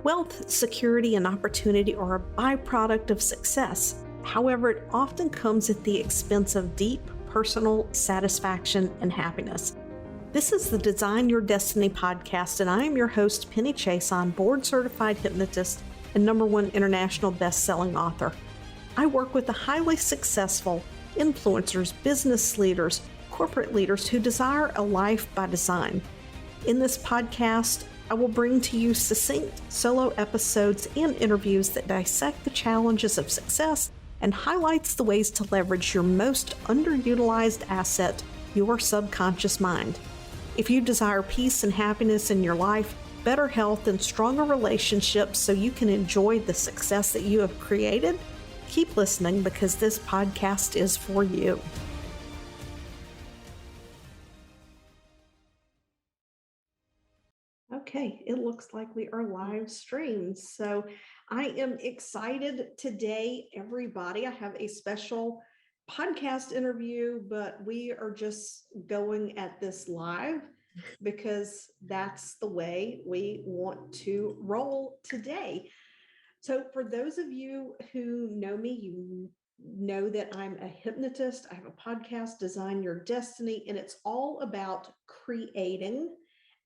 Wealth, security, and opportunity are a byproduct of success. However, it often comes at the expense of deep personal satisfaction and happiness. This is the Design Your Destiny podcast, and I am your host, Penny Chason, board-certified hypnotist and #1 international best-selling author. I work with the highly successful influencers, business leaders, corporate leaders who desire a life by design. In this podcast, I will bring to you succinct solo episodes and interviews that dissect the challenges of success and highlights the ways to leverage your most underutilized asset, your subconscious mind. If you desire peace and happiness in your life, better health, and stronger relationships so you can enjoy the success that you have created, keep listening because this podcast is for you. Okay, it looks like we are live streamed. So I am excited today, everybody. I have a special podcast interview, but we are just going at this live because that's the way we want to roll today. So for those of you who know me, you know that I'm a hypnotist. I have a podcast, Design Your Destiny, and it's all about creating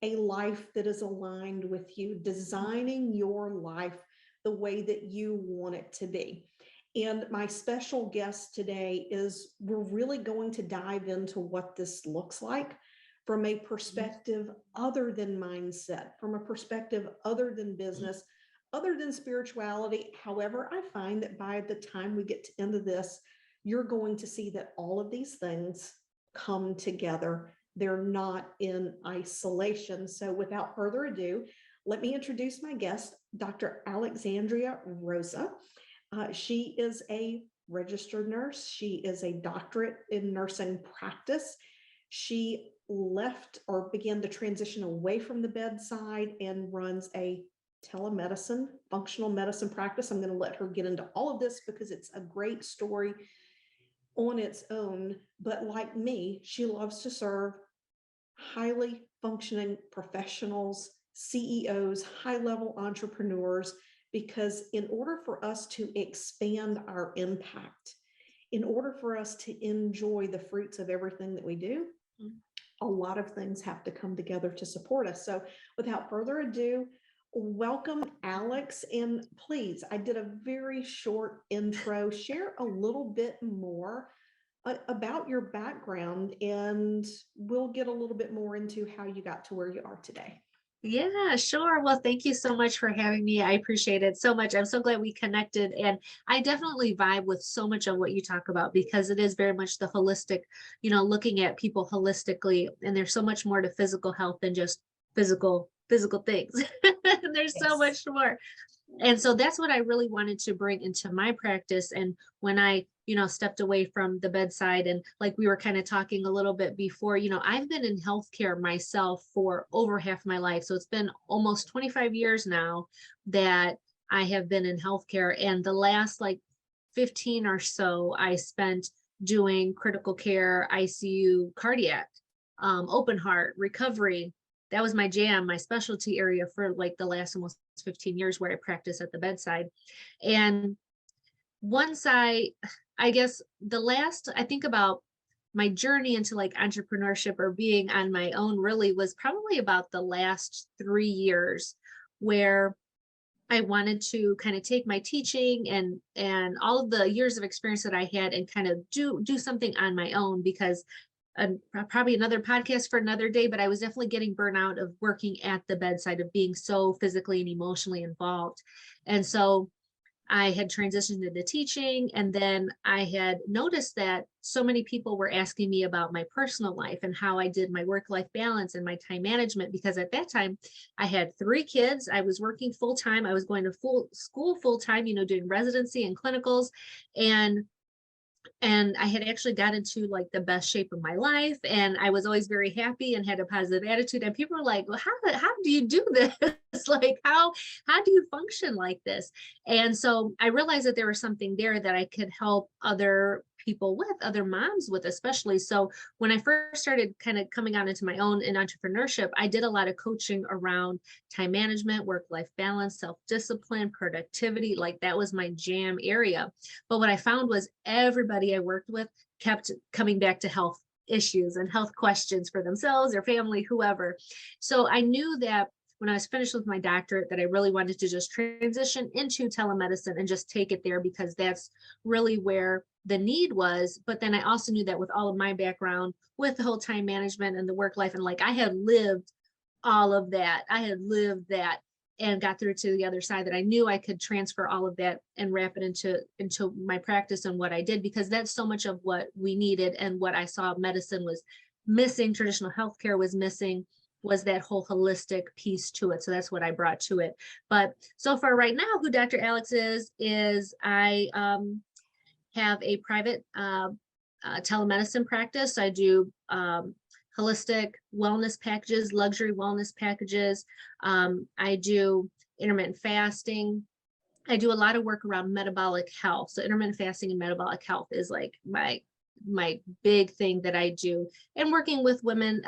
a life that is aligned with you, designing your life the way that you want it to be. And my special guest today is, we're really going to dive into what this looks like from a perspective other than mindset, from a perspective other than business, other than spirituality. However, I find that by the time we get to the end of this, you're going to see that all of these things come together. They're not in isolation. So without further ado, let me introduce my guest, Dr. Alexandria Rosa. She is a registered nurse. She is a doctorate in nursing practice. She left or began to transition away from the bedside and runs a telemedicine, functional medicine practice. I'm going to let her get into all of this because it's a great story on its own. But like me, she loves to serve highly functioning professionals, CEOs, high-level entrepreneurs, because in order for us to expand our impact, in order for us to enjoy the fruits of everything that we do, a lot of things have to come together to support us. So without further ado, welcome, Alex. And please, I did a very short intro. Share a little bit more about your background, and we'll get a little bit more into how you got to where you are today. Yeah, sure. Well, thank you so much for having me. I appreciate it so much. I'm so glad we connected. And I definitely vibe with so much of what you talk about, because it is very much the holistic, looking at people holistically. And there's so much more to physical health than just physical things. There's so much more. And so that's what I really wanted to bring into my practice. And when I, stepped away from the bedside, and like we were kind of talking a little bit before, I've been in healthcare myself for over half my life. So it's been almost 25 years now that I have been in healthcare. And the last 15 or so, I spent doing critical care, ICU, cardiac, open heart, recovery. That was my jam, my specialty area for the last almost 15 years where I practice at the bedside. And once I guess I think about my journey into entrepreneurship or being on my own really was probably about the last 3 years, where I wanted to kind of take my teaching and all of the years of experience that I had and kind of do something on my own, because probably another podcast for another day, but I was definitely getting burnout of working at the bedside, of being so physically and emotionally involved. And so I had transitioned into teaching, and then I had noticed that so many people were asking me about my personal life and how I did my work-life balance and my time management, because at that time I had 3 kids. I was working full-time. I was going to school full-time, doing residency and clinicals. And I had actually got into the best shape of my life, and I was always very happy and had a positive attitude. And people were like, well, how do you do this? How do you function like this? And so I realized that there was something there that I could help other people with, other moms with, especially. So when I first started kind of coming out into my own in entrepreneurship, I did a lot of coaching around time management, work-life balance, self-discipline, productivity. Like that was my jam area. But what I found was everybody I worked with kept coming back to health issues and health questions for themselves, their family, whoever. So I knew that when I was finished with my doctorate that I really wanted to just transition into telemedicine and just take it there, because that's really where the need was. But then I also knew that with all of my background with the whole time management and the work life, and like I had lived all of that, I had lived that and got through to the other side, that I knew I could transfer all of that and wrap it into my practice and what I did, because that's so much of what we needed and what I saw medicine was missing, traditional healthcare was missing, was that whole holistic piece to it. So that's what I brought to it. But so far right now, who Dr. Alex is I have a private telemedicine practice. I do holistic wellness packages, luxury wellness packages. I do intermittent fasting. I do a lot of work around metabolic health. So intermittent fasting and metabolic health is like my big thing that I do, and working with women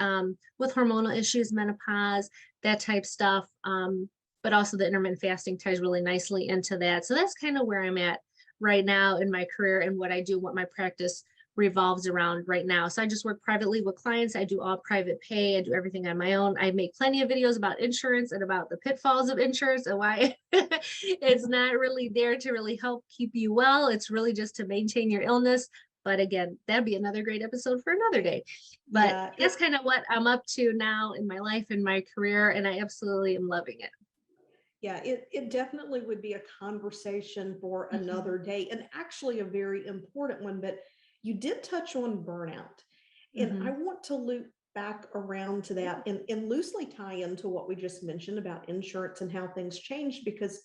with hormonal issues, menopause, that type stuff. But also the intermittent fasting ties really nicely into that. So that's kind of where I'm at right now in my career and what I do, what my practice revolves around right now. So I just work privately with clients. I do all private pay. I do everything on my own. I make plenty of videos about insurance and about the pitfalls of insurance and why it's not really there to really help keep you well. It's really just to maintain your illness. But again, that'd be another great episode for another day. But Yeah, that's kind of what I'm up to now in my life and my career. And I absolutely am loving it. yeah, it definitely would be a conversation for another day, and actually a very important one. But you did touch on burnout, and I want to loop back around to that and loosely tie into what we just mentioned about insurance and how things changed, because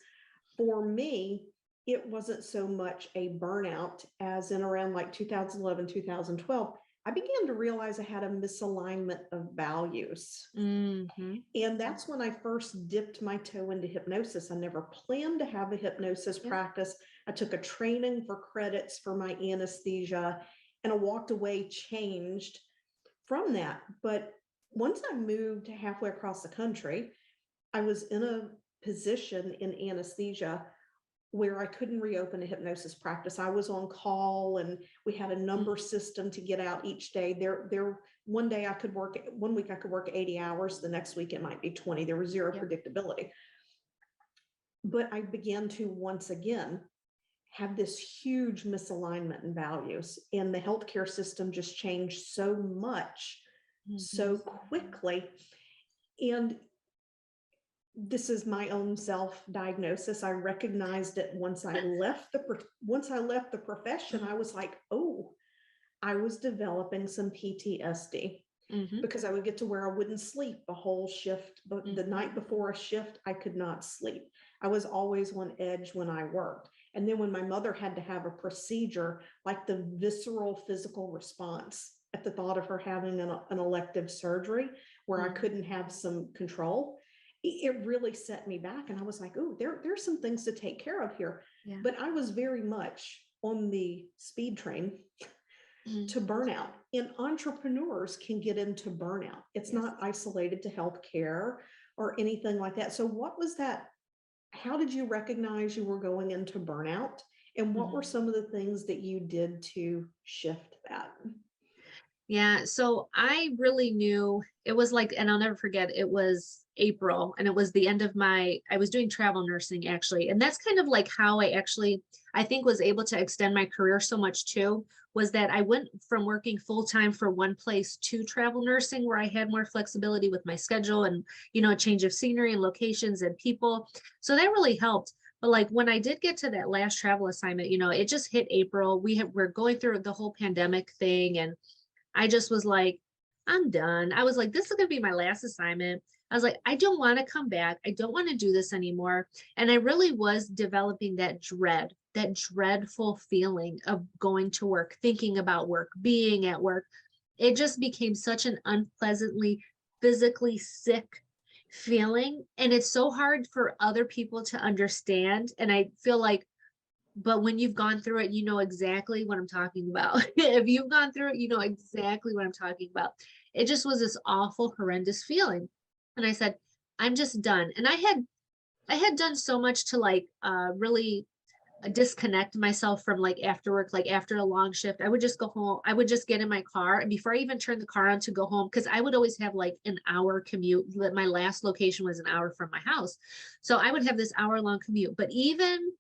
for me, it wasn't so much a burnout as in around like 2011, 2012, I began to realize I had a misalignment of values. And that's when I first dipped my toe into hypnosis. I never planned to have a hypnosis practice. I took a training for credits for my anesthesia, and I walked away changed from that. But once I moved halfway across the country, I was in a position in anesthesia where I couldn't reopen a hypnosis practice. I was on call, and we had a number system to get out each day. One day I could work, 1 week I could work 80 hours. The next week it might be 20. There was zero predictability. But I began to once again have this huge misalignment in values, and the healthcare system just changed so much so quickly. And this is my own self-diagnosis. I recognized it once I left the profession. I was like, oh, I was developing some PTSD, because I would get to where I wouldn't sleep a whole shift, but the night before a shift, I could not sleep. I was always on edge when I worked. And then when my mother had to have a procedure, like the visceral physical response at the thought of her having an elective surgery where I couldn't have some control, it really set me back. And I was like, oh, there's some things to take care of here. But I was very much on the speed train to burnout. And entrepreneurs can get into burnout. It's not isolated to healthcare or anything like that. So what was that? How did you recognize you were going into burnout? And what were some of the things that you did to shift that? Yeah, so I really knew it was like, and I'll never forget, it was April and it was the end of I was doing travel nursing actually. And that's kind of like how I think was able to extend my career so much too, was that I went from working full time for one place to travel nursing, where I had more flexibility with my schedule and, a change of scenery and locations and people. So that really helped. But like when I did get to that last travel assignment, it just hit April. We're going through the whole pandemic thing, and I just was like, I'm done. I was like, this is going to be my last assignment. I was like, I don't want to come back. I don't want to do this anymore. And I really was developing that dreadful feeling of going to work, thinking about work, being at work. It just became such an unpleasantly physically sick feeling. And it's so hard for other people to understand. And I feel like but when you've gone through it, you know exactly what I'm talking about. If you've gone through it, you know exactly what I'm talking about. It just was this awful, horrendous feeling. And I said, I'm just done. And I had done so much to like really disconnect myself from like after work, like after a long shift. I would just go home. I would just get in my car, and before I even turned the car on to go home, because I would always have like an hour commute. My last location was an hour from my house. So I would have this hour-long commute. But even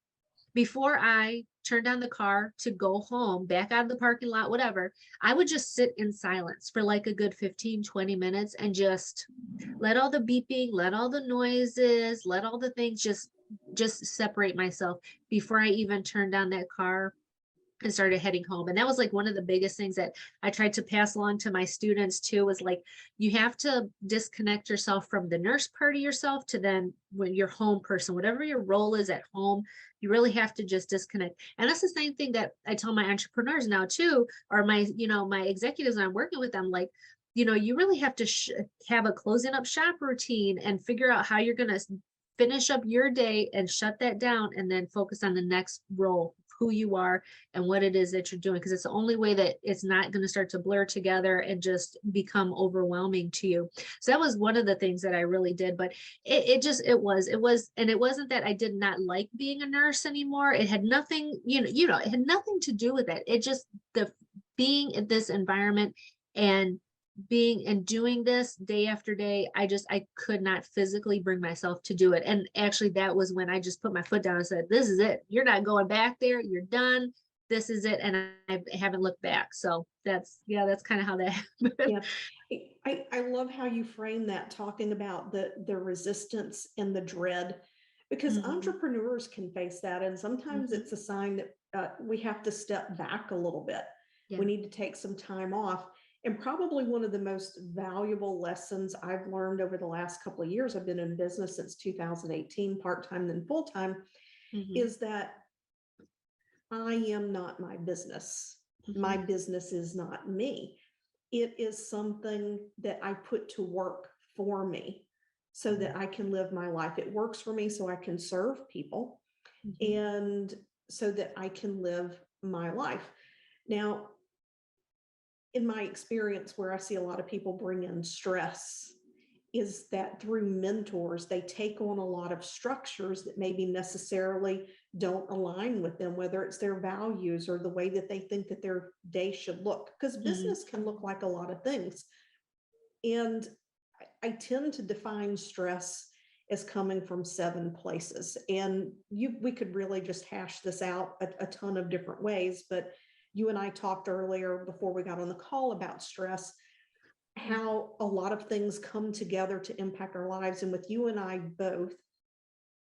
before I turned on the car to go home, back out of the parking lot, whatever, I would just sit in silence for like a good 15, 20 minutes and just let all the beeping, let all the noises, let all the things just separate myself before I even turned on that car and started heading home. And that was like one of the biggest things that I tried to pass along to my students too, was like, you have to disconnect yourself from the nurse part of yourself to then when you're home person, whatever your role is at home, you really have to just disconnect. And that's the same thing that I tell my entrepreneurs now too, or my, my executives, and I'm working with them, like, you really have to have a closing up shop routine and figure out how you're going to finish up your day and shut that down, and then focus on the next role, who you are and what it is that you're doing, because it's the only way that it's not going to start to blur together and just become overwhelming to you. So that was one of the things that I really did. But it was, and it wasn't that I did not like being a nurse anymore. It had nothing, it had nothing to do with that. It just, the being in this environment and being and doing this day after day, I could not physically bring myself to do it. And actually that was when I just put my foot down and said, this is it. You're not going back there. You're done. This is it. And I haven't looked back. So that's kind of how that happened. Yeah. I love how you frame that, talking about the resistance and the dread, because entrepreneurs can face that. And sometimes it's a sign that we have to step back a little bit. Yeah. We need to take some time off. And probably one of the most valuable lessons I've learned over the last couple of years, I've been in business since 2018, part-time then full-time, is that I am not my business. My business is not me. It is something that I put to work for me so that I can live my life. It works for me so I can serve people and so that I can live my life. Now, in my experience, where I see a lot of people bring in stress, is that through mentors, they take on a lot of structures that maybe necessarily don't align with them, whether it's their values or the way that they think that their day should look, because business can look like a lot of things. And I tend to define stress as coming from 7 places. And we could really just hash this out a ton of different ways, but you and I talked earlier before we got on the call about stress, how a lot of things come together to impact our lives. And with you and I both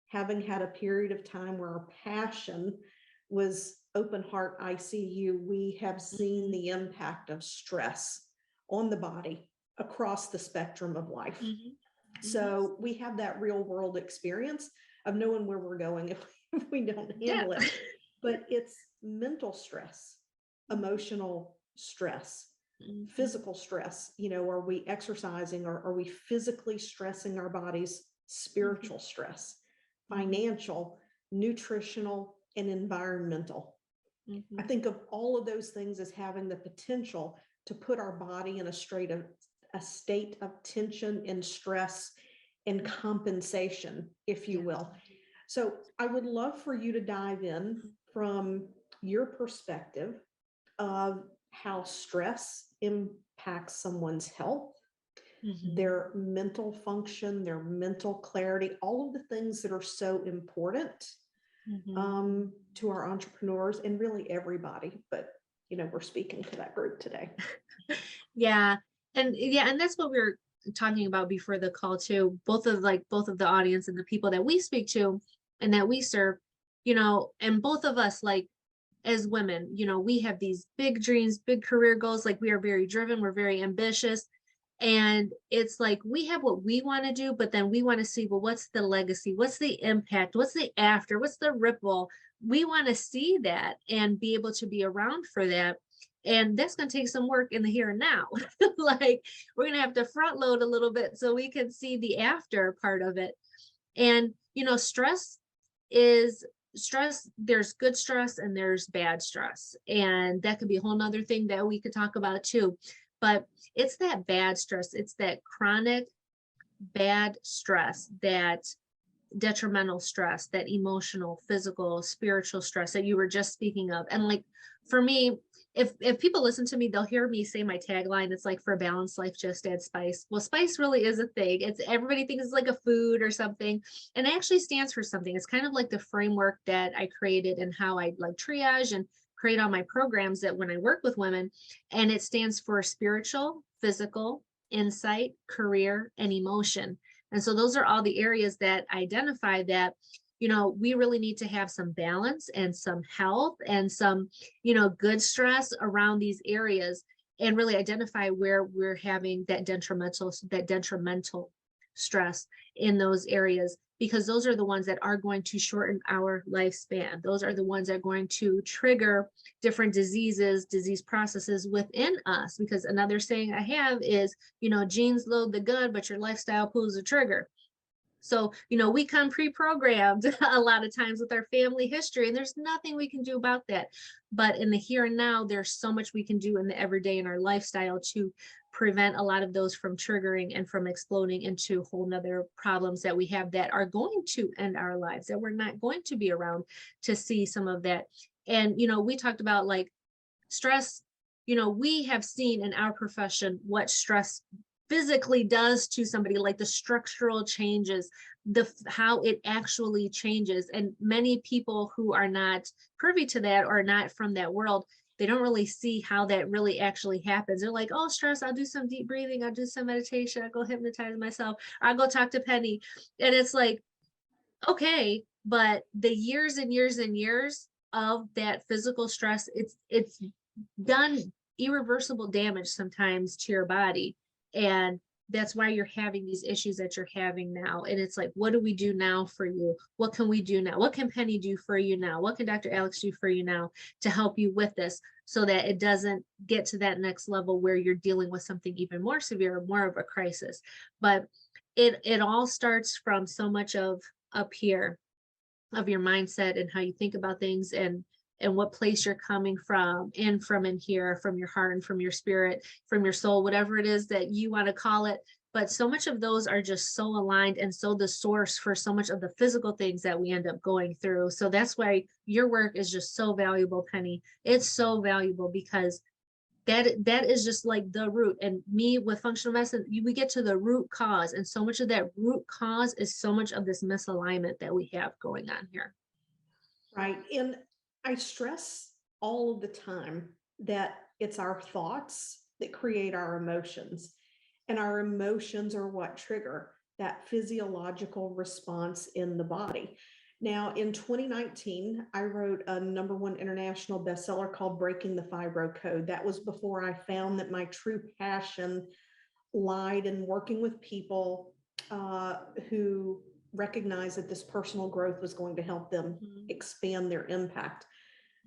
having had a period of time where our passion was open heart ICU, we have seen the impact of stress on the body across the spectrum of life. So we have that real world experience of knowing where we're going if we don't handle it. But it's mental stress, emotional stress, physical stress. Are we exercising, or are we physically stressing our bodies? Spiritual stress, financial, nutritional, and environmental. I think of all of those things as having the potential to put our body in a state of tension and stress and compensation, if you will. So I would love for you to dive in from your perspective of how stress impacts someone's health, their mental function, their mental clarity, all of the things that are so important to our entrepreneurs and really everybody. But, we're speaking to that group today. And that's what we were talking about before the call too. Both of the audience and the people that we speak to and that we serve, and both of us, like, as women, we have these big dreams, big career goals. Like, we are very driven, we're very ambitious. And it's like, we have what we want to do, but then we want to see, well, what's the legacy? What's the impact? What's the after? What's the ripple? We want to see that and be able to be around for that. And that's going to take some work in the here and now. Like, we're going to have to front load a little bit so we can see the after part of it. And, stress is stress, there's good stress and there's bad stress. And that could be a whole nother thing that we could talk about too. But it's that bad stress. It's that chronic bad stress, that detrimental stress, that emotional, physical, spiritual stress that you were just speaking of. And like for me, if people listen to me, they'll hear me say my tagline. It's like, for a balanced life, just add spice. Well, spice really is a thing. It's, everybody thinks it's like a food or something, and it actually stands for something. It's kind of like the framework that I created and how I like triage and create all my programs that when I work with women, and it stands for spiritual, physical, insight, career, and emotion. And so those are all the areas that identify that, we really need to have some balance and some health and some, good stress around these areas, and really identify where we're having that detrimental stress in those areas, because those are the ones that are going to shorten our lifespan. Those are the ones that are going to trigger different diseases, disease processes within us. Because another saying I have is, genes load the gun, but your lifestyle pulls the trigger. So, we come pre-programmed a lot of times with our family history, and there's nothing we can do about that. But in the here and now, there's so much we can do in the everyday in our lifestyle to prevent a lot of those from triggering and from exploding into whole nother problems that we have that are going to end our lives, that we're not going to be around to see some of that. And, we talked about like stress. We have seen in our profession what stress physically does to somebody, like the structural changes, how it actually changes. And many people who are not privy to that or not from that world, they don't really see how that really actually happens. They're like, oh, stress, I'll do some deep breathing, I'll do some meditation, I'll go hypnotize myself, I'll go talk to Penny. And it's like, okay, but the years and years and years of that physical stress, it's done irreversible damage sometimes to your body. And that's why you're having these issues that you're having now. And it's like, what do we do now for you? What can we do now? What can Penny do for you now? What can Dr. Alex do for you now to help you with this, so that it doesn't get to that next level where you're dealing with something even more severe, more of a crisis. But it all starts from so much of up here, of your mindset and how you think about things, and what place you're coming from in here, from your heart and from your spirit, from your soul, whatever it is that you want to call it. But so much of those are just so aligned, and so the source for so much of the physical things that we end up going through. So that's why your work is just so valuable, Penny. It's so valuable because that is just like the root. And me with functional medicine, we get to the root cause, and so much of that root cause is so much of this misalignment that we have going on here. Right. And I stress all of the time that it's our thoughts that create our emotions, and our emotions are what trigger that physiological response in the body. Now, in 2019, I wrote a #1 international bestseller called Breaking the Fibro Code. That was before I found that my true passion lied in working with people who recognized that this personal growth was going to help them expand their impact.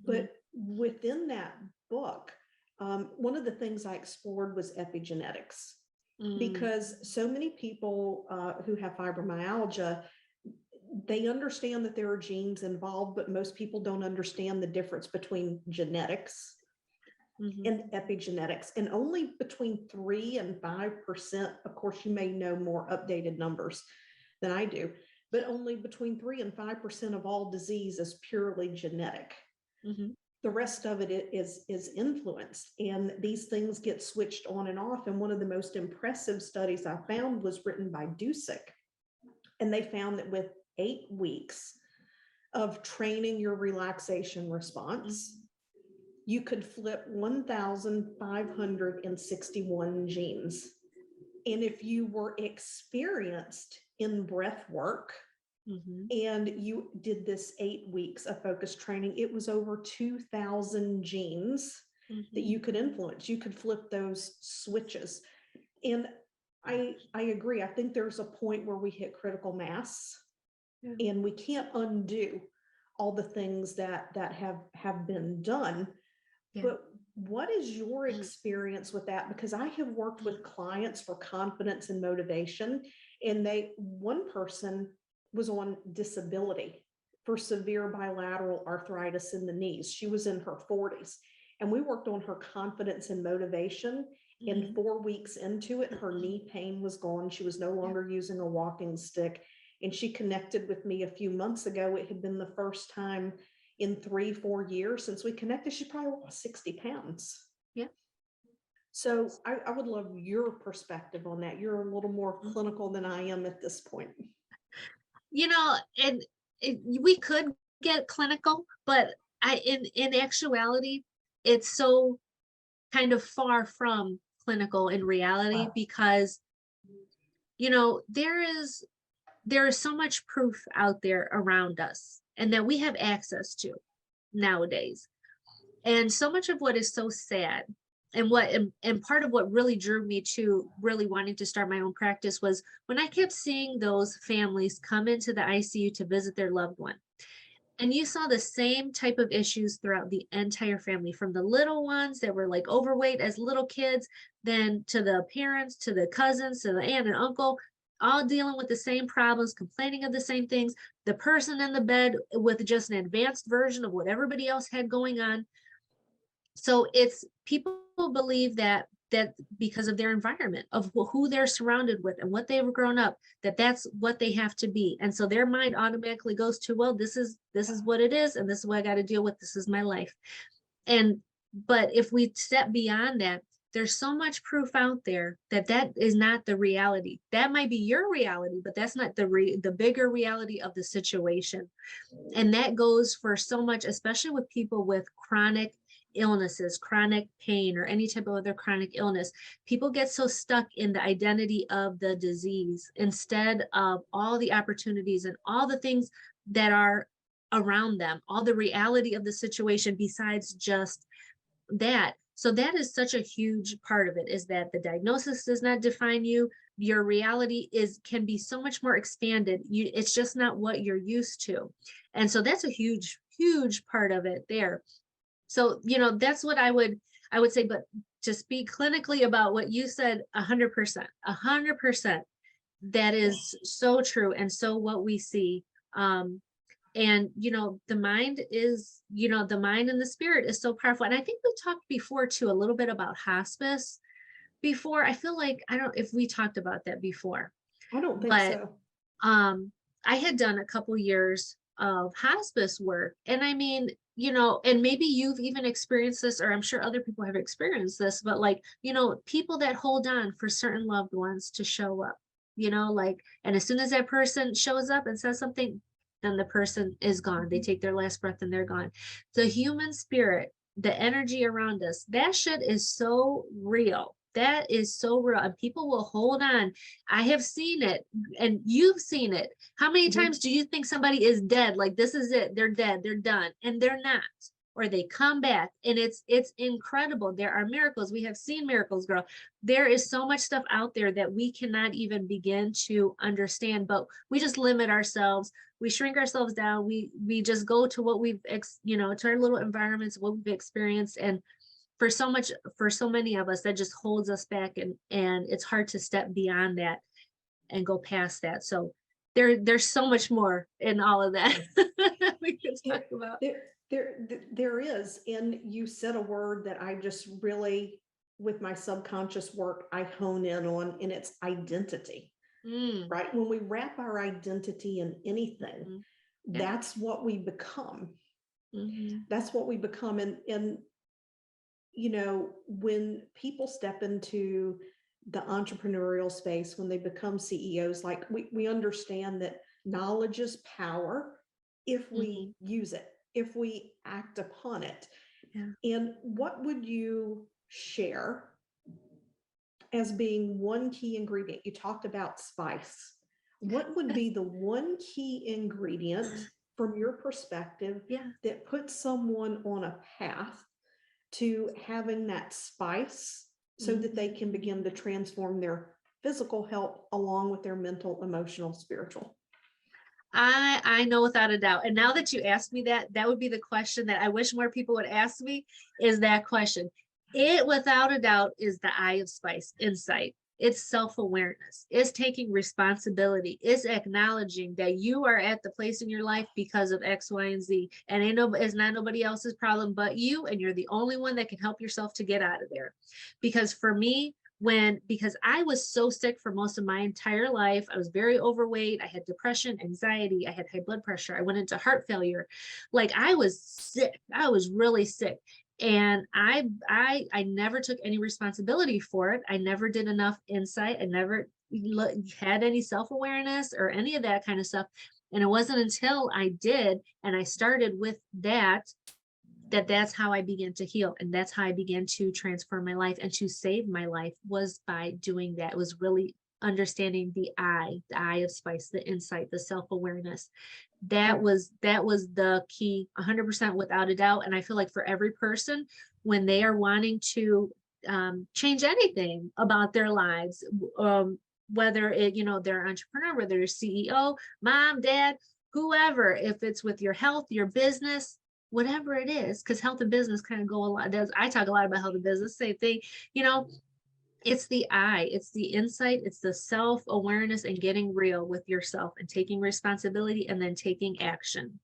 But within that book, one of the things I explored was epigenetics, because so many people who have fibromyalgia, they understand that there are genes involved, but most people don't understand the difference between genetics and epigenetics. And only between 3 and 5%, of course, you may know more updated numbers than I do, but only between 3 and 5% of all disease is purely genetic. The rest of it is influenced, and these things get switched on and off. And one of the most impressive studies I found was written by Dusick, and they found that with 8 weeks of training your relaxation response, you could flip 1,561 genes. And if you were experienced in breath work, and you did this 8 weeks of focused training, it was over 2,000 genes that you could influence. You could flip those switches. And I agree. I think there's a point where we hit critical mass, and we can't undo all the things that have been done. But what is your experience with that? Because I have worked with clients for confidence and motivation, and one person was on disability, for severe bilateral arthritis in the knees. She was in her 40s, and we worked on her confidence and motivation. And 4 weeks into it, her knee pain was gone. She was no longer using a walking stick. And she connected with me a few months ago. It had been the first time in 3-4 years since we connected. She probably lost 60 pounds. Yeah. So I would love your perspective on that. You're a little more clinical than I am at this point. You know, and we could get clinical, but in actuality, it's so kind of far from clinical in reality, because, you know, there is so much proof out there around us and that we have access to nowadays. And so much of what is so sad, and part of what really drew me to really wanting to start my own practice was when I kept seeing those families come into the ICU to visit their loved one. And you saw the same type of issues throughout the entire family, from the little ones that were like overweight as little kids, then to the parents, to the cousins, to the aunt and uncle, all dealing with the same problems, complaining of the same things. The person in the bed with just an advanced version of what everybody else had going on. So it's, people believe that because of their environment, of who they're surrounded with and what they've grown up, that's what they have to be. And so their mind automatically goes to, well, this is what it is, and this is what I got to deal with. This is my life. But if we step beyond that, there's so much proof out there that is not the reality. That might be your reality, but that's not the bigger reality of the situation. And that goes for so much, especially with people with chronic illnesses, chronic pain, or any type of other chronic illness. People get so stuck in the identity of the disease instead of all the opportunities and all the things that are around them, all the reality of the situation besides just that. So that is such a huge part of it, is that the diagnosis does not define you. Your reality can be so much more expanded. It's just not what you're used to. And so that's a huge, huge part of it there. So, you know, that's what I would say. But to speak clinically about what you said, 100%, that is so true. And so what we see, and, you know, the mind and the spirit is so powerful. And I think we talked before too, a little bit about hospice before. I feel like, I don't know if we talked about that before. I don't think so. I had done a couple years of hospice work. And I mean, you know, and maybe you've even experienced this, or I'm sure other people have experienced this, but like, you know, people that hold on for certain loved ones to show up, you know, like, and as soon as that person shows up and says something, then the person is gone. They take their last breath and they're gone. The human spirit, the energy around us, that shit is so real. That is so real. And people will hold on. I have seen it, and you've seen it. How many times do you think somebody is dead? Like, this is it. They're dead. They're done. And they're not. Or they come back, and it's incredible. There are miracles. We have seen miracles, girl. There is so much stuff out there that we cannot even begin to understand, but we just limit ourselves. We shrink ourselves down. We just go to what we've, to our little environments, what we've experienced. And for so many of us, that just holds us back, and it's hard to step beyond that and go past that. So there's so much more in all of that we could talk about. There is, and you said a word that I just really, with my subconscious work, I hone in on, and it's identity. Right? When we wrap our identity in anything, that's what we become. That's what we become. And you know, when people step into the entrepreneurial space, when they become CEOs, like we understand that knowledge is power if we use it, if we act upon it. And what would you share as being one key ingredient? You talked about spice. What would be the one key ingredient from your perspective that puts someone on a path to having that spice so that they can begin to transform their physical health along with their mental, emotional, spiritual? I know without a doubt. And now that you asked me that would be the question that I wish more people would ask me, is that question. It, without a doubt, is the eye of spice, insight. It's self-awareness. It's taking responsibility. It's acknowledging that you are at the place in your life because of X, Y, and Z. And it's not nobody else's problem but you. And you're the only one that can help yourself to get out of there. Because for me, because I was so sick for most of my entire life, I was very overweight. I had depression, anxiety, I had high blood pressure. I went into heart failure. Like I was sick. I was really sick. And I never took any responsibility for it. I never did enough insight. I never had any self-awareness or any of that kind of stuff. And it wasn't until I did and I started with that's how I began to heal. And that's how I began to transform my life and to save my life, was by doing that. It was really understanding the eye of spice, the insight, the self-awareness. That was the key, 100% without a doubt. And I feel like for every person, when they are wanting to change anything about their lives, whether they're an entrepreneur, whether you're CEO, mom, dad, whoever, if it's with your health, your business, whatever it is, because health and business kind of go a lot. I talk a lot about health and business, same thing, it's the it's the insight, it's the self-awareness and getting real with yourself and taking responsibility and then taking action.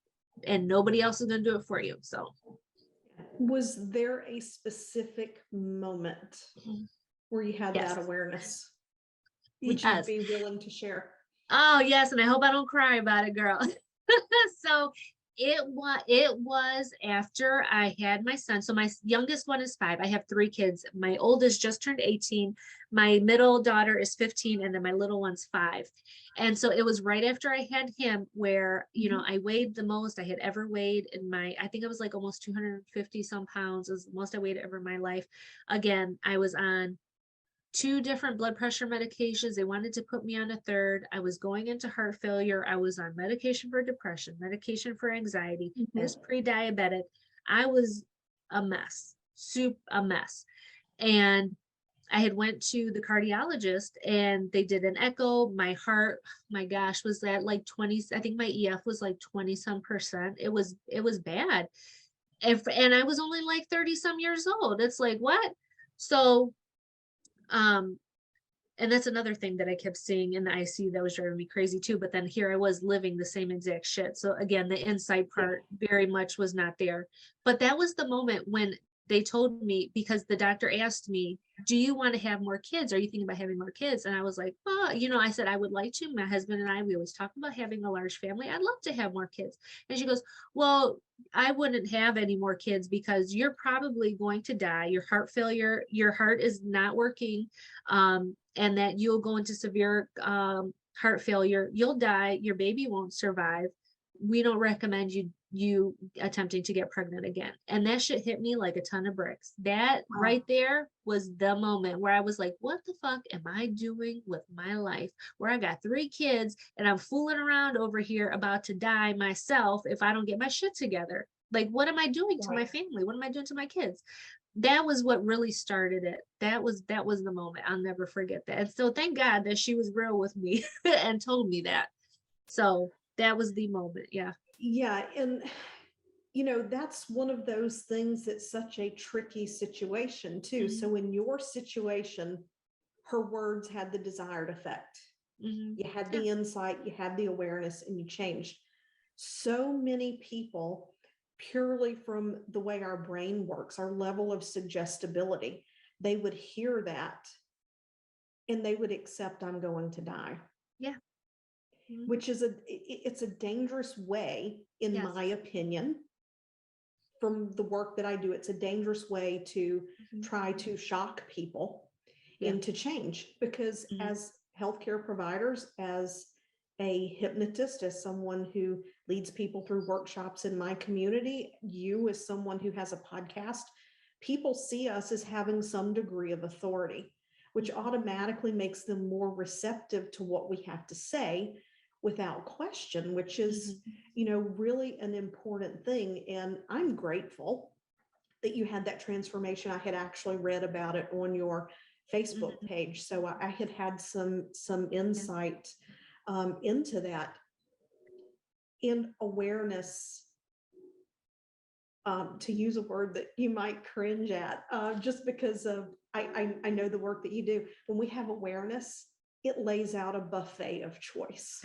And nobody else is going to do it for you. So, was there a specific moment where you had yes. that awareness? Would Yes. you be willing to share? Oh, yes. And I hope I don't cry about it, girl. So it was after I had my son. So my youngest one is 5. I have 3 kids. My oldest just turned 18. My middle daughter is 15, and then my little one's 5. And so it was right after I had him where, I weighed the most I had ever weighed I think it was like almost 250 some pounds. It was the most I weighed ever in my life. Again, I was on 2 different blood pressure medications. They wanted to put me on a third. I was going into heart failure. I was on medication for depression, medication for anxiety. I was pre-diabetic. I was a mess, a mess. And I had went to the cardiologist and they did an echo. My heart, my gosh, was at like 20. I think my EF was like 20 some percent. It was bad. And I was only like 30 some years old. It's like, what? So and that's another thing that I kept seeing in the ICU that was driving me crazy too. But then here I was living the same exact shit. So again, the insight part very much was not there. But that was the moment when they told me, because the doctor asked me, do you want to have more kids? Are you thinking about having more kids? And I was like, oh, I said, I would like to. My husband and I, we always talk about having a large family. I'd love to have more kids. And she goes, well, I wouldn't have any more kids because you're probably going to die. Your heart failure, your heart is not working. And that you'll go into severe heart failure. You'll die. Your baby won't survive. We don't recommend you attempting to get pregnant again. And that shit hit me like a ton of bricks. That right there was the moment where I was like, what the fuck am I doing with my life? Where I got 3 kids and I'm fooling around over here about to die myself if I don't get my shit together. Like, what am I doing to my family? What am I doing to my kids? That was what really started it. That was the moment. I'll never forget that. And so thank God that she was real with me and told me that. So that was the moment. Yeah. Yeah. And, that's one of those things that's such a tricky situation too. So in your situation, her words had the desired effect. You had the insight, you had the awareness, and you changed. So many people, purely from the way our brain works, our level of suggestibility, they would hear that and they would accept, I'm going to die. Yeah. Which is it's a dangerous way, in my opinion. From the work that I do, it's a dangerous way to try to shock people into change, because as healthcare providers, as a hypnotist, as someone who leads people through workshops in my community, you as someone who has a podcast, people see us as having some degree of authority, which automatically makes them more receptive to what we have to say without question, which is, really an important thing. And I'm grateful that you had that transformation. I had actually read about it on your Facebook page. So I had some insight into that. And awareness to use a word that you might cringe at, just because of, I know the work that you do. When we have awareness, it lays out a buffet of choice.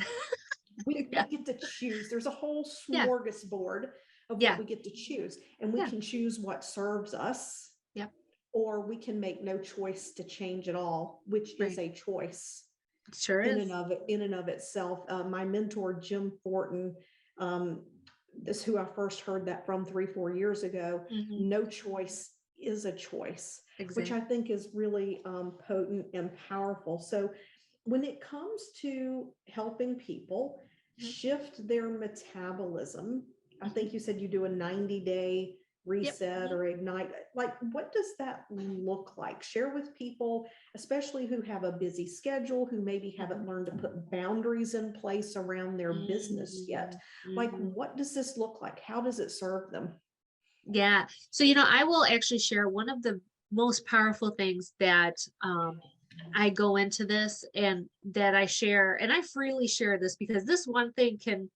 We Yeah. get to choose. There's a whole Yeah. smorgasbord of Yeah. what we get to choose, and we Yeah. can choose what serves us, Yep. or we can make no choice to change at all, which is Right. a choice Sure is. in and of itself. My mentor, Jim Thornton, um, is who I first heard that from 3-4 years ago. Mhm. No choice is a choice, which I Exactly. think is really potent and powerful. So when it comes to helping people Mhm. shift their metabolism, I Mhm. think you said you do a 90-day Yep. reset or ignite. Like, what does that look like? Share with people, especially who have a busy schedule, who maybe haven't Mhm. learned to put boundaries in place around their business yet. Mhm. Like, Mhm. what does this look like? How does it serve them? Yeah. So, I will actually share one of the most powerful things that I go into this and that I share, and I freely share this because this one thing can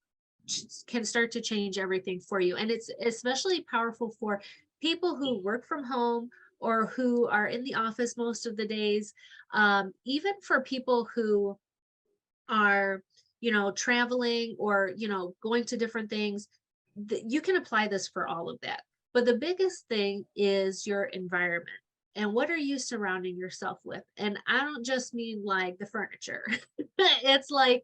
start to change everything for you. And it's especially powerful for people who work from home or who are in the office most of the days. Even for people who are, traveling or, going to different things, you can apply this for all of that. But the biggest thing is your environment. And what are you surrounding yourself with? And I don't just mean like the furniture. It's like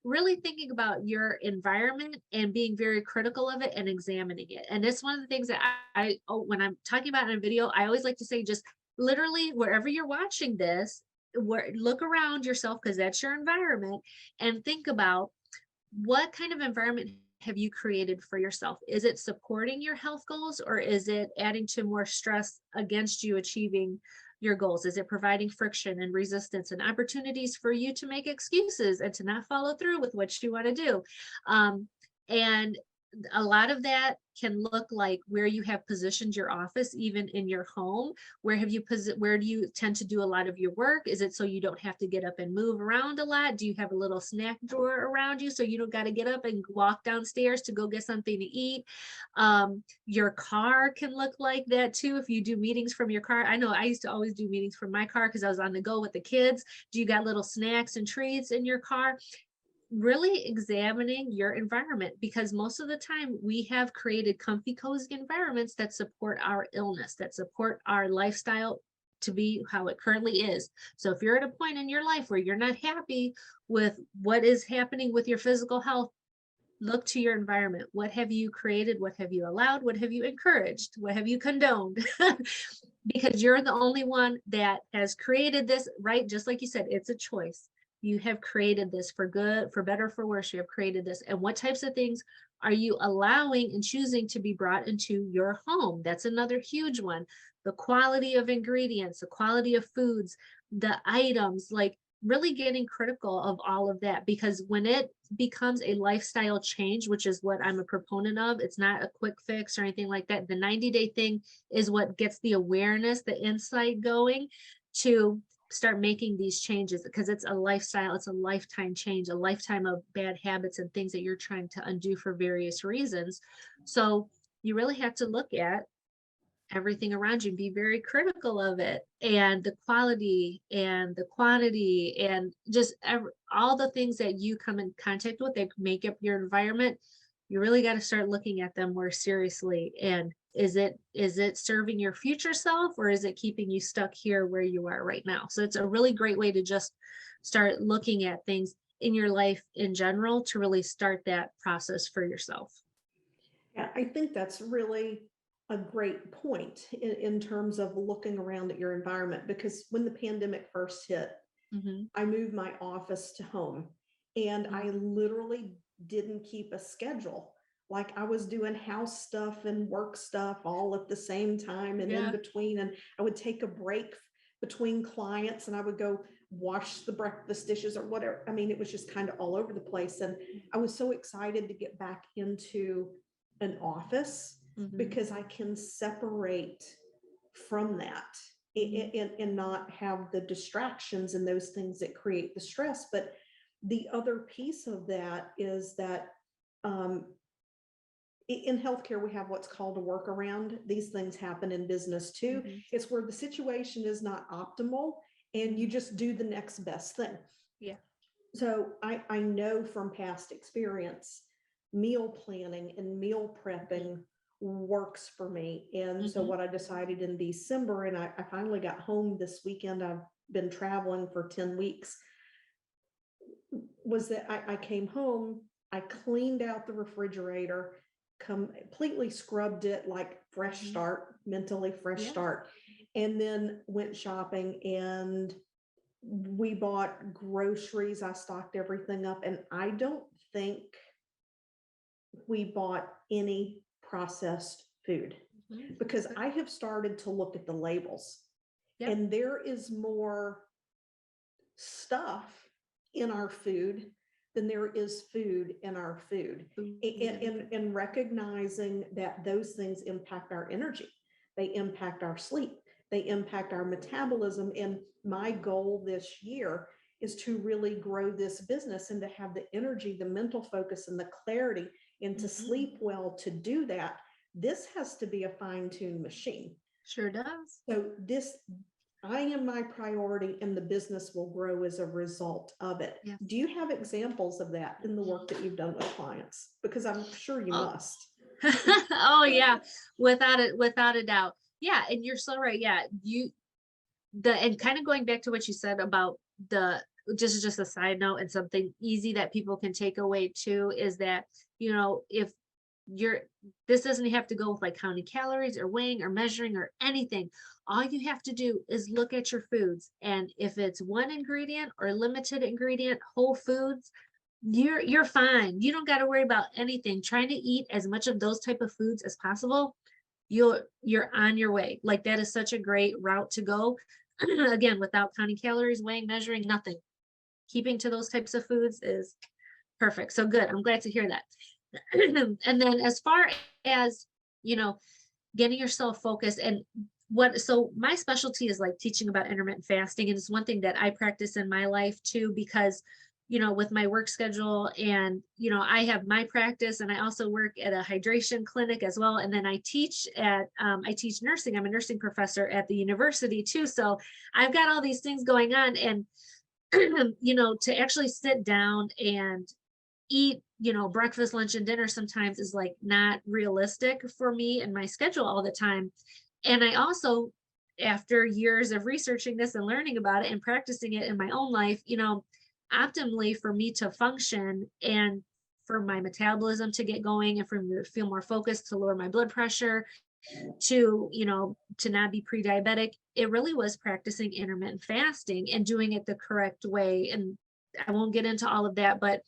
really thinking about your environment and being very critical of it and examining it. And it's one of the things that when I'm talking about in a video, I always like to say, just literally wherever you're watching this, look around yourself because that's your environment, and think about what kind of environment have you created for yourself? Is it supporting your health goals, or is it adding to more stress against you achieving your goals? Is it providing friction and resistance and opportunities for you to make excuses and to not follow through with what you want to do? And a lot of that can look like where you have positioned your office, even in your home. Where do you tend to do a lot of your work? Is it so you don't have to get up and move around a lot? Do you have a little snack drawer around you so you don't got to get up and walk downstairs to go get something to eat? Your car can look like that too. If you do meetings from your car, I know I used to always do meetings from my car because I was on the go with the kids. Do you got little snacks and treats in your car? Really examining your environment, because most of the time we have created comfy, cozy environments that support our illness, that support our lifestyle to be how it currently is. So if you're at a point in your life where you're not happy with what is happening with your physical health, look to your environment. What have you created? What have you allowed? What have you encouraged? What have you condoned? Because you're the only one that has created this, right? Just like you said, it's a choice. You have created this for good, for better, for worse. You have created this. And what types of things are you allowing and choosing to be brought into your home? That's another huge one. The quality of ingredients, the quality of foods, the items, like really getting critical of all of that, because when it becomes a lifestyle change, which is what I'm a proponent of, it's not a quick fix or anything like that. The 90-day thing is what gets the awareness, the insight going to start making these changes, because it's a lifestyle, it's a lifetime change, a lifetime of bad habits and things that you're trying to undo for various reasons. So you really have to look at everything around you, be very critical of it, and the quality and the quantity and just all the things that you come in contact with that make up your environment. You really got to start looking at them more seriously. And is it serving your future self, or is it keeping you stuck here where you are right now? So it's a really great way to just start looking at things in your life in general to really start that process for yourself. Yeah, I think that's really a great point in terms of looking around at your environment, because when the pandemic first hit, Hmm. I moved my office to home, and I literally didn't keep a schedule. Like, I was doing house stuff and work stuff all at the same time and in Yeah. between. And I would take a break between clients and I would go wash the breakfast dishes or whatever. I mean, it was just kind of all over the place. And I was so excited to get back into an office Hmm. because I can separate from that Hmm. and not have the distractions and those things that create the stress. But the other piece of that is that um, in healthcare, we have what's called a workaround. These things happen in business too. Mhm. It's where the situation is not optimal and you just do the next best thing. Yeah. So I know from past experience, meal planning and meal prepping works for me. And so Mhm. what I decided in December, and I finally got home this weekend, I've been traveling for 10 weeks, was that I came home, I cleaned out the refrigerator, completely scrubbed it, like fresh Mhm. start, mentally fresh Yeah. start, and then went shopping and we bought groceries. I stocked everything up, and I don't think we bought any processed food Mhm. That's because good. I have started to look at the labels, Yep. and there is more stuff in our food than there is food in our food. Food in And recognizing that those things impact our energy, they impact our sleep, they impact our metabolism. And my goal this year is to really grow this business and to have the energy, the mental focus, and the clarity, and to Mhm. sleep well to do that. This has to be a fine-tuned machine. Sure does. So I am my priority and the business will grow as a result of it. Yeah. Do you have examples of that in the work that you've done with clients? Because I'm sure you Oh, must. oh yeah, without a doubt. Yeah, and you're so right. Yeah, and kind of going back to what you said about the just a side note and something easy that people can take away too is that, if you're this doesn't have to go with like counting calories or weighing or measuring or anything. All you have to do is look at your foods, and if it's one ingredient or limited ingredient whole foods, you're fine. You don't got to worry about anything. Trying to eat as much of those type of foods as possible, you're on your way. Like that is such a great route to go. Again, without counting calories, weighing, measuring, nothing. Keeping to those types of foods is perfect. So good. I'm glad to hear that. And then as far as, you know, getting yourself focused and so my specialty is like teaching about intermittent fasting. And it's one thing that I practice in my life too, because, with my work schedule and, I have my practice and I also work at a hydration clinic as well. And then I teach nursing. I'm a nursing professor at the university too. So I've got all these things going on and, to actually sit down and eat, breakfast, lunch, and dinner sometimes is like not realistic for me and my schedule all the time. And I also, after years of researching this and learning about it and practicing it in my own life, optimally for me to function and for my metabolism to get going and for me to feel more focused, to lower my blood pressure, to not be pre-diabetic, it really was practicing intermittent fasting and doing it the correct way. And I won't get into all of that, but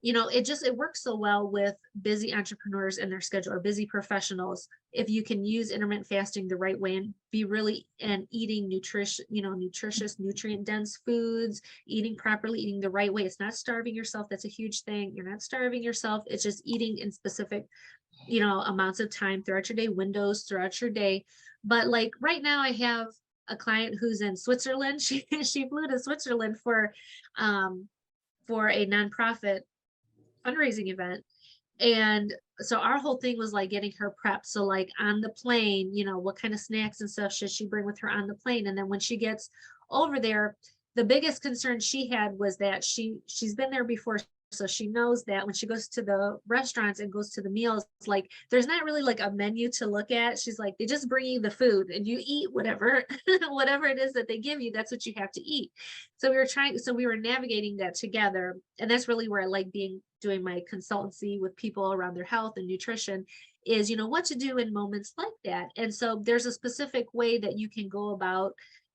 it works so well with busy entrepreneurs and their schedule or busy professionals. If you can use intermittent fasting the right way and be really and eating nutritious, nutrient dense foods, eating properly, eating the right way. It's not starving yourself. That's a huge thing. You're not starving yourself. It's just eating in specific, amounts of time throughout your day, windows throughout your day. But like right now I have a client who's in Switzerland. She flew to Switzerland um for a nonprofit fundraising event. And so our whole thing was like getting her prepped. So like on the plane, what kind of snacks and stuff should she bring with her on the plane? And then when she gets over there, the biggest concern she had was that she's been there before. So she knows that when she goes to the restaurants and goes to the meals, like there's not really like a menu to look at. She's like, they just bring you the food and you eat whatever, whatever it is that they give you, that's what you have to eat. So we were navigating that together. And that's really where I like doing my consultancy with people around their health and nutrition is, what to do in moments like that. And so there's a specific way that you can go about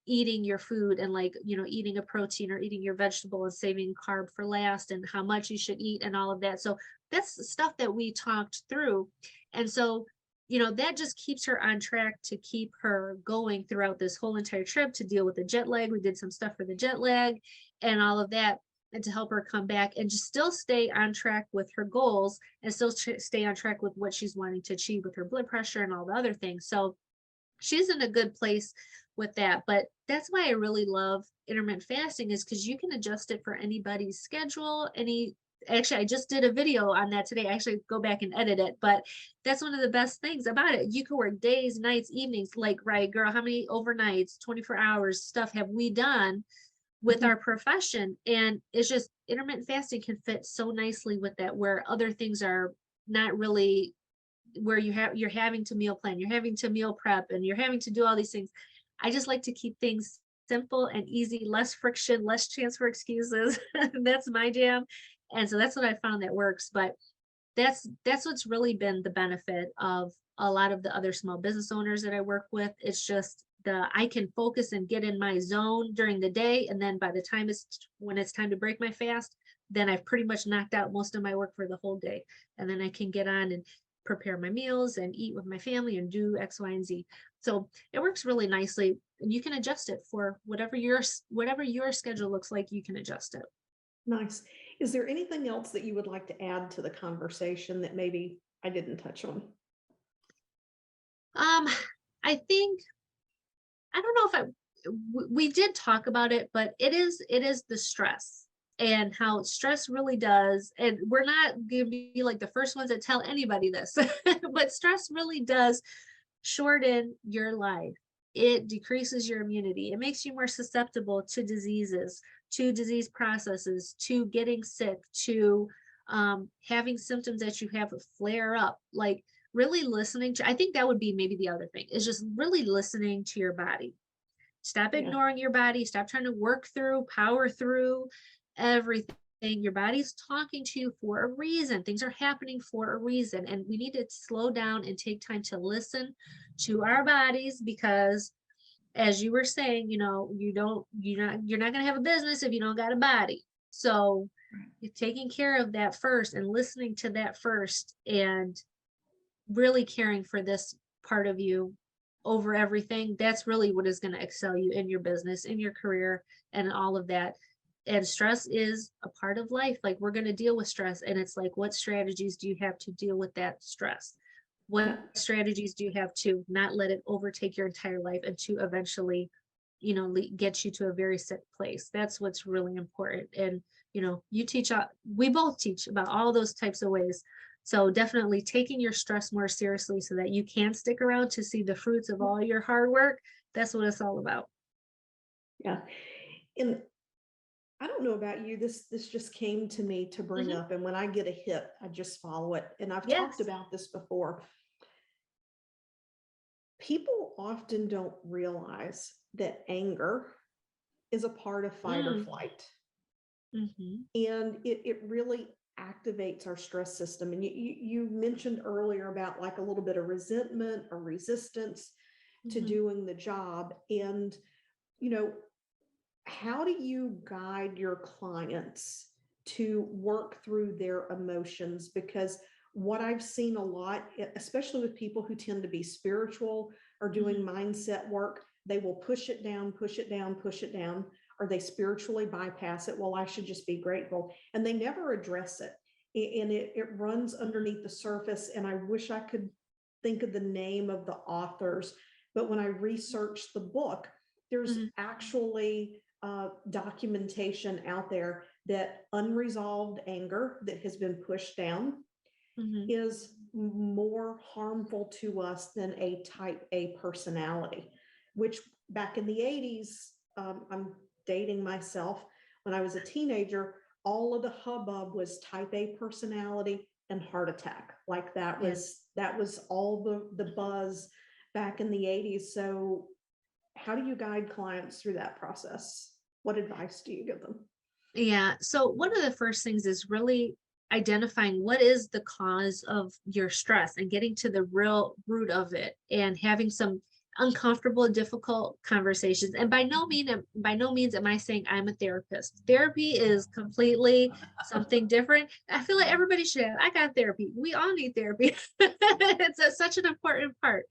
eating your food and like, eating a protein or eating your vegetable and saving carb for last and how much you should eat and all of that. So that's stuff that we talked through. And so, that just keeps her on track to keep her going throughout this whole entire trip to deal with the jet lag. We did some stuff for the jet lag and all of that, and to help her come back and just still stay on track with her goals and still stay on track with what she's wanting to achieve with her blood pressure and all the other things. So she's in a good place with that. But that's why I really love intermittent fasting is because you can adjust it for anybody's schedule, actually, I just did a video on that today. I actually go back and edit it, but that's one of the best things about it. You can work days, nights, evenings, like, right, girl, how many overnights, 24 hours stuff have we done with Mhm. our profession? And it's just intermittent fasting can fit so nicely with that, where other things are not really, where you're having to meal plan, you're having to meal prep, and you're having to do all these things. I just like to keep things simple and easy, less friction, less chance for excuses. That's my jam. And so that's what I found that works. But that's what's really been the benefit of a lot of the other small business owners that I work with. It's just I can focus and get in my zone during the day, and then by the time when it's time to break my fast, then I've pretty much knocked out most of my work for the whole day, and then I can get on and prepare my meals and eat with my family and do X, Y, and Z. So it works really nicely, and you can adjust it for whatever your schedule looks like. You can adjust it. Nice. Is there anything else that you would like to add to the conversation that maybe I didn't touch on? Um, I think I don't know if we did talk about it, but it is the stress and how stress really does. And we're not going to be like the first ones that tell anybody this, but stress really does shorten your life. It decreases your immunity. It makes you more susceptible to diseases, to disease processes, to getting sick, to having symptoms that you have flare up. Like, really listening to, I think that would be maybe the other thing, is just really listening to your body. Stop Yeah. ignoring your body. Stop trying to work through, power through everything. Your body's talking to you for a reason. Things are happening for a reason. And we need to slow down and take time to listen to our bodies, because as you were saying, you're not going to have a business if you don't got a body. So you're taking care of that first and listening to that first, and really caring for this part of you over everything. That's really what is going to excel you in your business, in your career, and all of that. And stress is a part of life. Like, we're going to deal with stress, and it's like, what strategies do you have to deal with that stress? What Yeah. strategies do you have to not let it overtake your entire life, and to eventually, get you to a very sick place? That's what's really important. And we both teach about all those types of ways. So definitely taking your stress more seriously so that you can stick around to see the fruits of all your hard work. That's what it's all about. Yeah. And I don't know about you, this just came to me to bring Mhm. up. And when I get a hit, I just follow it. And I've talked Yes. about this before. People often don't realize that anger is a part of fight or Mm. flight. Mhm. And it really activates our stress system. And you mentioned earlier about like a little bit of resentment or resistance to Mhm. doing the job. And, you know, how do you guide your clients to work through their emotions? Because what I've seen a lot, especially with people who tend to be spiritual or doing Mhm. mindset work, they will push it down, push it down, push it down, or they spiritually bypass it. Well, I should just be grateful. And they never address it. And it runs underneath the surface. And I wish I could think of the name of the authors, but when I researched the book, there's Mhm. actually documentation out there that unresolved anger that has been pushed down Mhm. is more harmful to us than a type A personality, which back in the 80s, I'm dating myself, when I was a teenager, all of the hubbub was type A personality and heart attack. Like Yeah. that was all the buzz back in the 80s. So how do you guide clients through that process? What advice do you give them? Yeah. So one of the first things is really identifying what is the cause of your stress and getting to the real root of it, and having some uncomfortable, difficult conversations. And by no means am I saying I'm a therapist. Therapy is completely something different. I feel like everybody should have. I got therapy. We all need therapy. Such an important part.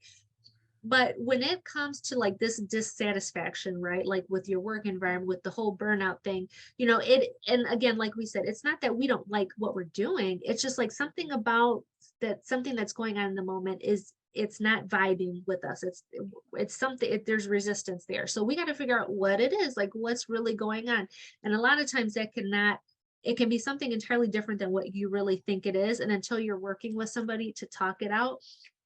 But when it comes to like this dissatisfaction, right, like with your work environment, with the whole burnout thing, and again, like we said, it's not that we don't like what we're doing. It's just like something that's going on in the moment is, it's not vibing with us. It's something, there's resistance there. So we got to figure out what it is, like what's really going on. And a lot of times that cannot it can be something entirely different than what you really think it is. And until you're working with somebody to talk it out,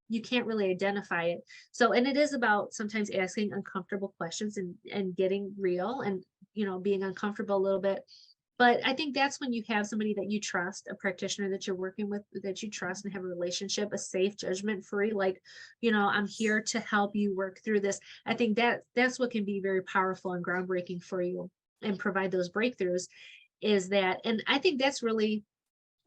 you can't really identify it. So, and it is about sometimes asking uncomfortable questions and getting real and, being uncomfortable a little bit. But I think that's when you have somebody that you trust, a practitioner that you're working with that you trust and have a relationship, a safe, judgment free, like, I'm here to help you work through this. I think that's what can be very powerful and groundbreaking for you and provide those breakthroughs is that. And I think that's really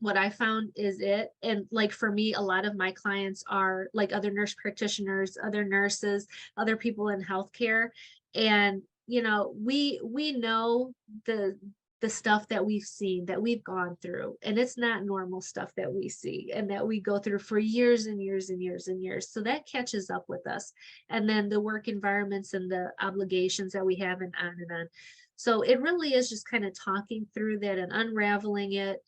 what I found is it. And like for me, a lot of my clients are like other nurse practitioners, other nurses, other people in healthcare. And, we know the stuff that we've seen, that we've gone through, and it's not normal stuff that we see and that we go through for years and years and years and years. So that catches up with us. And then the work environments and the obligations that we have and on and on. So it really is just kind of talking through that and unraveling it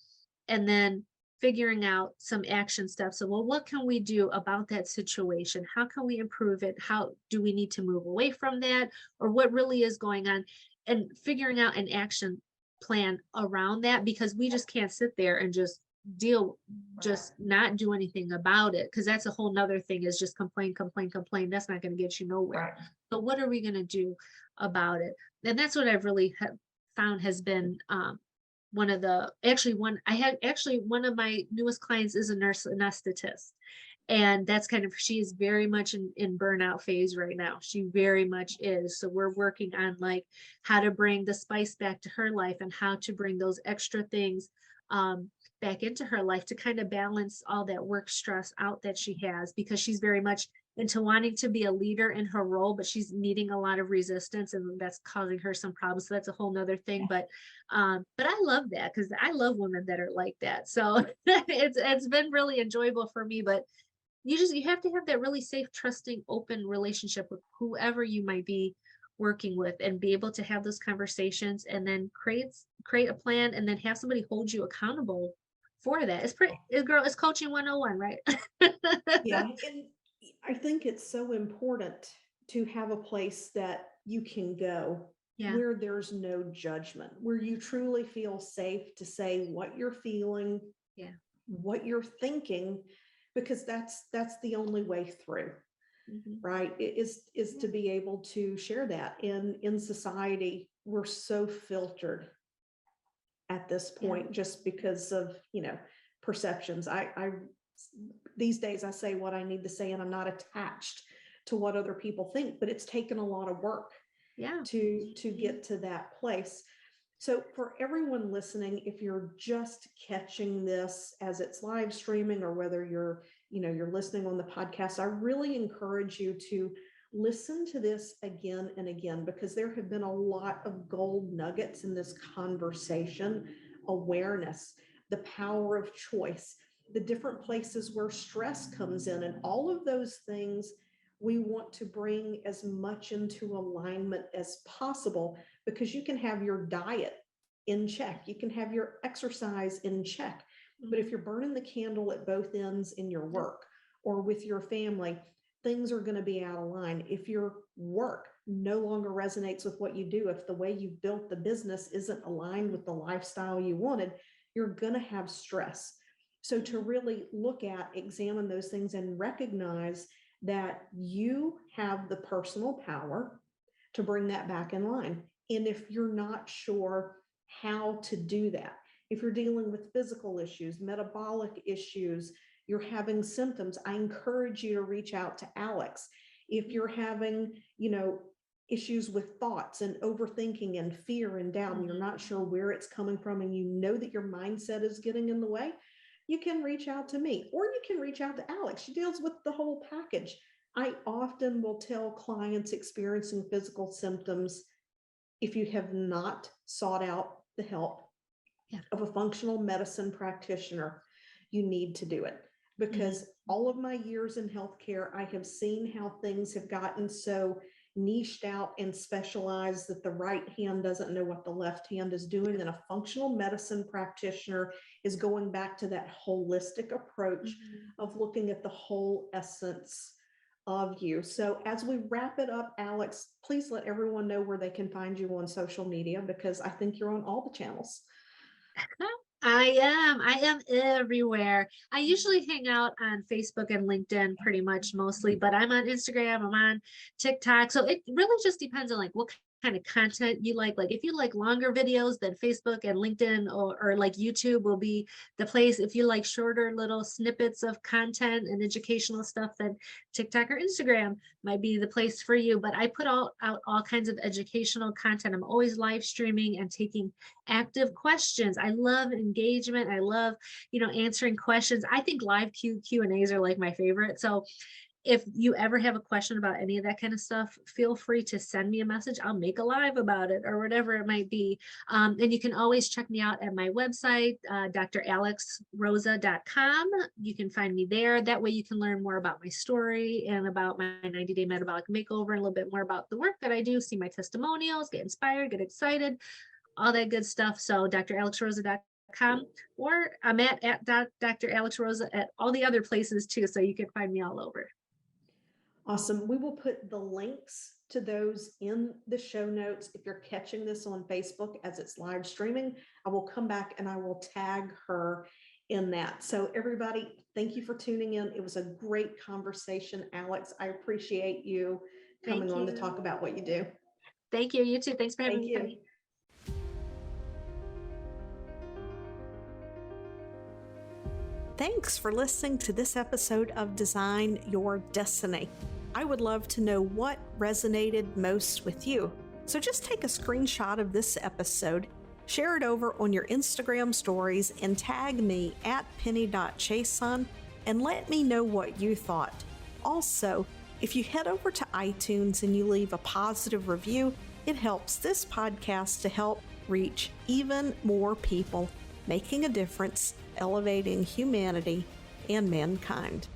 and then figuring out some action steps. So, well, what can we do about that situation? How can we improve it? How do we need to move away from that? Or what really is going on? And figuring out an action plan around that, because we just can't sit there and just not do anything about it. Because that's a whole nother thing, is just complain, complain, complain. That's not going to get you nowhere. Right. But what are we going to do about it? And that's what I've really found has been one of the one of my newest clients is a nurse anesthetist, and that's kind of, she is very much in burnout phase right now. She very much is. So we're working on like how to bring the spice back to her life and how to bring those extra things back into her life to kind of balance all that work stress out that she has, because she's very much into wanting to be a leader in her role, but she's meeting a lot of resistance and that's causing her some problems. So that's a whole nother thing. But I love that, because I love women that are like that. So it's been really enjoyable for me. But you have to have that really safe, trusting, open relationship with whoever you might be working with, and be able to have those conversations and then create a plan and then have somebody hold you accountable for that. It's coaching 101, right? Yeah. And I think it's so important to have a place that you can go Yeah. where there's no judgment, where you truly feel safe to say what you're feeling, Yeah. what you're thinking, because that's the only way through. Mhm. Right? Is to be able to share that. In society, we're so filtered at this point just because of, perceptions. I these days I say what I need to say, and I'm not attached to what other people think, but it's taken a lot of work Yeah. to get to that place. So for everyone listening, if you're just catching this as it's live streaming, or whether you're listening on the podcast, I really encourage you to listen to this again and again, because there have been a lot of gold nuggets in this conversation. Awareness, the power of choice, the different places where stress comes in, and all of those things we want to bring as much into alignment as possible, because you can have your diet in check, you can have your exercise in check, but if you're burning the candle at both ends in your work or with your family, things are going to be out of line. If your work no longer resonates with what you do, if the way you've built the business isn't aligned with the lifestyle you wanted, you're going to have stress. So to really examine those things and recognize that you have the personal power to bring that back in line. And if you're not sure how to do that, if you're dealing with physical issues, metabolic issues, you're having symptoms, I encourage you to reach out to Alex. If you're having, issues with thoughts and overthinking and fear and doubt, and you're not sure where it's coming from, and you know that your mindset is getting in the way, you can reach out to me, or you can reach out to Alex. She deals with the whole package. I often will tell clients experiencing physical symptoms, if you have not sought out the help of a functional medicine practitioner, you need to do it. Because all of my years in healthcare, I have seen how things have gotten so niched out and specialized that the right hand doesn't know what the left hand is doing. And a functional medicine practitioner is going back to that holistic approach of looking at the whole essence of you. So as we wrap it up, Alex, please let everyone know where they can find you on social media, because I think you're on all the channels. I am everywhere. I usually hang out on Facebook and LinkedIn pretty much mostly, but I'm on Instagram, I'm on TikTok. So it really just depends on like what kind of content you like. Like if you like longer videos, then Facebook and LinkedIn or like YouTube will be the place. If you like shorter little snippets of content and educational stuff, then TikTok or Instagram might be the place for you. But I put out all kinds of educational content. I'm always live streaming and taking active questions. I love engagement. I love, answering questions. I think live Q&As are like my favorite. So if you ever have a question about any of that kind of stuff, feel free to send me a message. I'll make a live about it or whatever it might be. And you can always check me out at my website, dralexrosa.com. You can find me there. That way you can learn more about my story and about my 90-day metabolic makeover and a little bit more about the work that I do, see my testimonials, get inspired, get excited, all that good stuff. So dralexrosa.com, or I'm at Dr. Alex Rosa at all the other places too. So you can find me all over. Awesome. We will put the links to those in the show notes. If you're catching this on Facebook as it's live streaming, I will come back and I will tag her in that. So everybody, thank you for tuning in. It was a great conversation, Alex. I appreciate you coming on to talk about what you do. Thank you. You too. Thanks for having me. Thank you. Thanks for listening to this episode of Design Your Destiny. I would love to know what resonated most with you. So just take a screenshot of this episode, share it over on your Instagram stories, and tag me at penny.chason and let me know what you thought. Also, if you head over to iTunes and you leave a positive review, it helps this podcast to help reach even more people, making a difference, elevating humanity and mankind.